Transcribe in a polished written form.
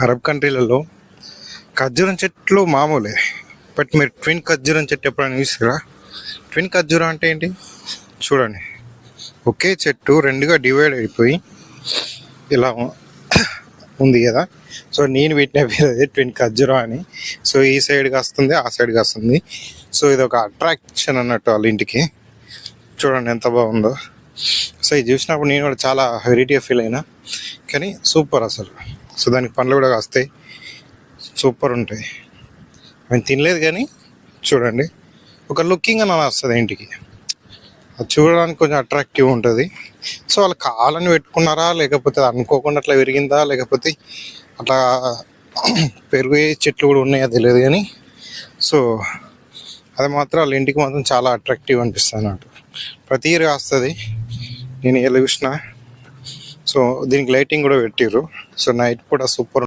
Arab కంట్రీలలో ఖర్జూరం చెట్లు మామూలే, బట్ మీరు ట్విన్ ఖర్జూరం చెట్టు ఎప్పుడైనా చూసారా? ట్విన్ ఖర్జూరం అంటే ఏంటి చూడండి, ఒకే చెట్టు రెండుగా డివైడ్ అయిపోయి ఇలా ఉంది కదా. సో నేను పెట్టిన పేరు అదే ట్విన్ ఖర్జూరం అని. సో ఈ సైడ్కి వస్తుంది, ఆ సైడ్కి వస్తుంది. సో ఇది ఒక అట్రాక్షన్ అన్నట్టు వాళ్ళ ఇంటికి. చూడండి ఎంత బాగుందో. సో ఇది చూసినప్పుడు నేను కూడా చాలా వెరైటీగా ఫీల్ అయినా, కానీ సూపర్ అసలు. సో దానికి పండ్లు కూడా వస్తాయి, సూపర్ ఉంటాయి. ఆయన తినలేదు కానీ చూడండి, ఒక లుకింగ్ అని వస్తుంది ఇంటికి, అది చూడడానికి కొంచెం అట్రాక్టివ్ ఉంటుంది. సో వాళ్ళు కావాలని పెట్టుకున్నారా, లేకపోతే అనుకోకుండా అట్లా విరిగిందా, లేకపోతే అట్లా పెరిగే చెట్లు కూడా ఉన్నాయో తెలియదు కానీ, సో అది మాత్రం వాళ్ళ ఇంటికి మాత్రం చాలా అట్రాక్టివ్ అనిపిస్తుంది అన్నట్టు. ప్రతి ఇయర్ వస్తుంది, నేను ఎలా చూసిన. సో దీనికి లైటింగ్ కూడా పెట్టిర్రు. సో నైట్ కూడా సూపర్.